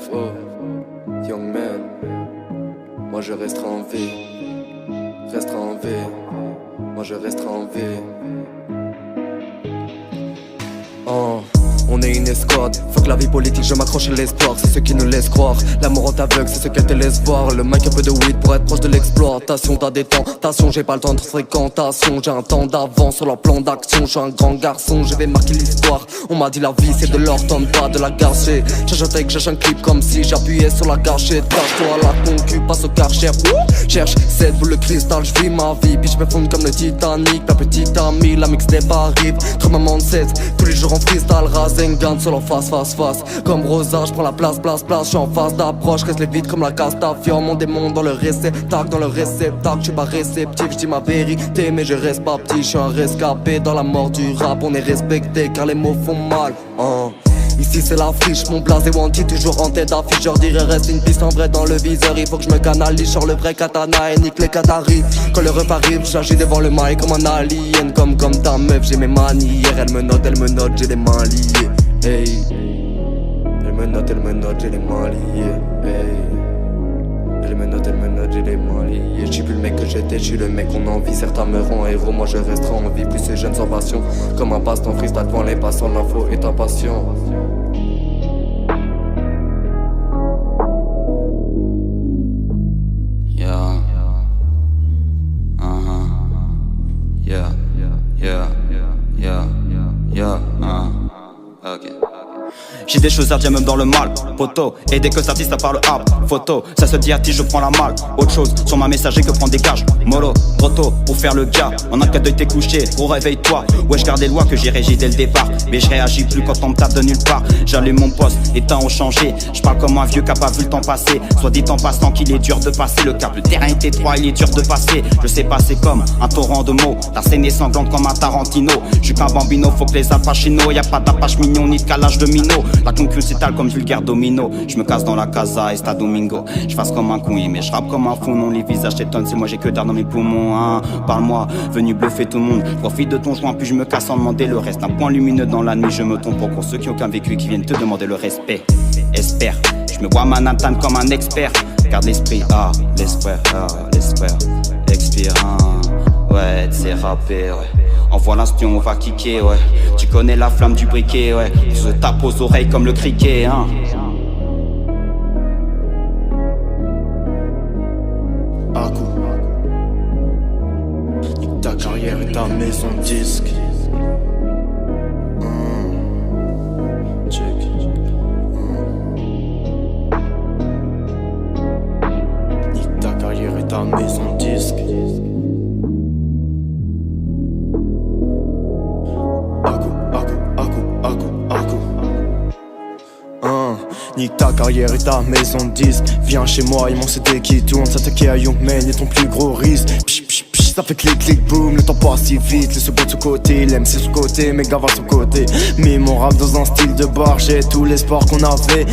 FO, Young Man. Moi je resterai en vie, resterai en vie. Moi je resterai en vie. Oh. On est une escouade, fuck la vie politique, je m'accroche à l'espoir. C'est ce qui nous laisse croire, l'amour en t'aveugle, c'est ce qu'elle te laisse voir. Le mic un peu de weed pour être proche de l'exploitation. T'as des tentations, j'ai pas le temps de fréquentation. J'ai un temps d'avance sur leur plan d'action. Je suis un grand garçon, je vais marquer l'histoire. On m'a dit la vie c'est de l'or, tente pas de la gâcher. Cherche un take, cherche un clip comme si j'appuyais sur la gâchette. Cache-toi la concu, passe au karcher. Cherche cette boule de cristal, je vis ma vie. Puis je me fonde comme le Titanic. Ma petite amie, la mixtape arrive. Trop maman de 16, tous les jours en freestyle rasé. Gagne sur leur face. Comme Rosa, je prends la place. Je suis en phase d'approche, reste les vides comme la Castafiore. Mon démon dans le réceptacle, je suis pas réceptif, je dis ma vérité, mais je reste pas petit. Je suis un rescapé dans la mort du rap, on est respecté car les mots font mal. Ici c'est la friche, mon blaze est wanty, toujours en tête d'affiche. Je leur dirais reste une piste en vrai dans le viseur. Il faut que je me canalise sur le vrai katana et nique les Qataris. Quand le repas arrive, j'agis devant le mic comme un alien. Comme ta meuf, j'ai mes manières. Elle me note, j'ai les mains liées. Hey. Elle me note, j'ai les mains liées. Hey. Elle me note, j'ai les mains liées. Je suis plus le mec que j'étais, je suis le mec qu'on envie. Certains meurent en héros, moi je resterai en vie. Plus ces jeunes sans passion, comme un passe-temps freestyle devant les passants. L'info est impatient. Okay. J'ai des choses à dire même dans le mal, poteau. Et dès que ça dit ça parle hard, photo. Ça se dit à ti je prends la malle. Autre chose sur ma messagerie que prendre des gages. Mollo, trop tôt pour faire le gars. En un cas d'œil t'es couché, gros réveille-toi. Ouais je garde les lois que j'ai régi dès le départ. Mais je réagis plus quand on me tape de nulle part. J'allume mon poste, les temps ont changé. Je parle comme un vieux qui a pas vu le temps passer. Soit dit en passant qu'il est dur de passer le cap. Le terrain est étroit, il est dur de passer. Je sais passer comme un torrent de mots. La scène est sanglante comme un Tarantino. Je suis qu'un bambino, faut que les apachino. Y'a pas d'apache mignon ni de calage de minot. La concurrence s'étale comme vulgaire domino. Je me casse dans la casa et sta domingo. Je fasse comme un con, mais je rappe comme un fou. Non, les visages t'étonnent, c'est moi j'ai que d'air dans mes poumons hein. Parle-moi, venu bluffer tout le monde. Profite de ton joint, puis je me casse sans demander le reste. Un point lumineux dans la nuit, je me tombe pour ceux qui ont aucun vécu, qui viennent te demander le respect. Espère, je me vois Manhattan comme un expert. Garde l'esprit, l'espoir, expire, ouais, c'est rappé, ouais. Envoie l'inspion, on va kicker, ouais. Tu connais la flamme du briquet, ouais. On se tape aux oreilles comme le criquet, hein. À coup. Nique ta carrière et ta maison de disque. Check. Nique ta carrière et ta maison de disque. Nique ta carrière et ta maison de disque. Viens chez moi, ils m'ont CD qui tourne. S'attaquer à Young Man est ton plus gros risque. Psh, psh, psh, ça fait clic clic boum. Le temps passe si vite, le second de ce côté. Il aime c'est son côté, mais gava son côté. Mais mon rap dans un style de bar. J'ai tout l'espoir qu'on avait.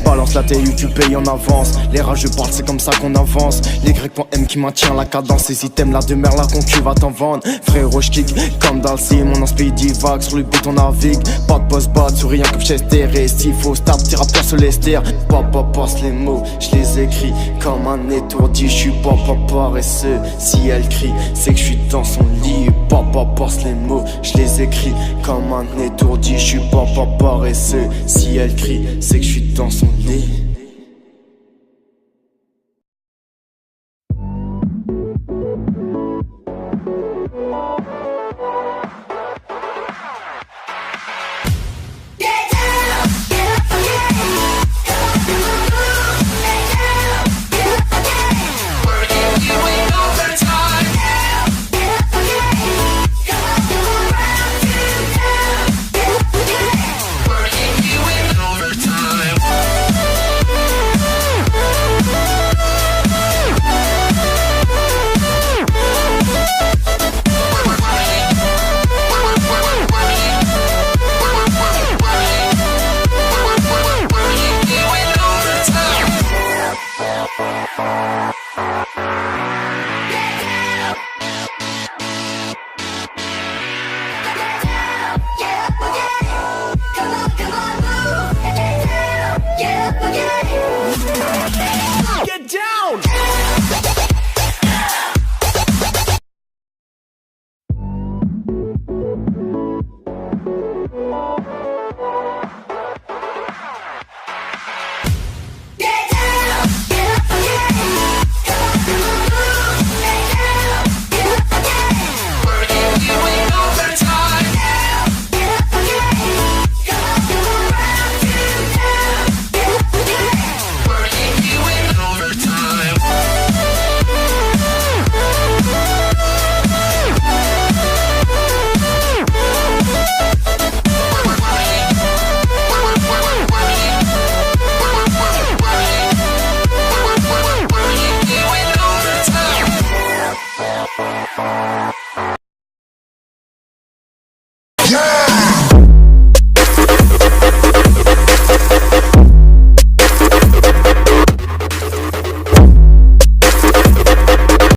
Balance la télé, tu payes en avance. Les rageux parlent, c'est comme ça qu'on avance. Les Grecs.m qui maintient la cadence. Et si t'aimes la demeure, la concu va t'en vendre. Frérot, j'kick comme Dalcy. Mon inspire divague, sur le bouton navigue. Pas de boss bad, souriant comme Chester. Et s'il faut start, tira pire sur les stairs. Papa passe les mots, je les écris comme un étourdi. Je suis papa paresseux. Si elle crie, c'est que je suis dans son lit. Papa passe les mots, je les écris comme un étourdi. Je suis papa paresseux. Si elle crie, c'est que je suis dans son lit.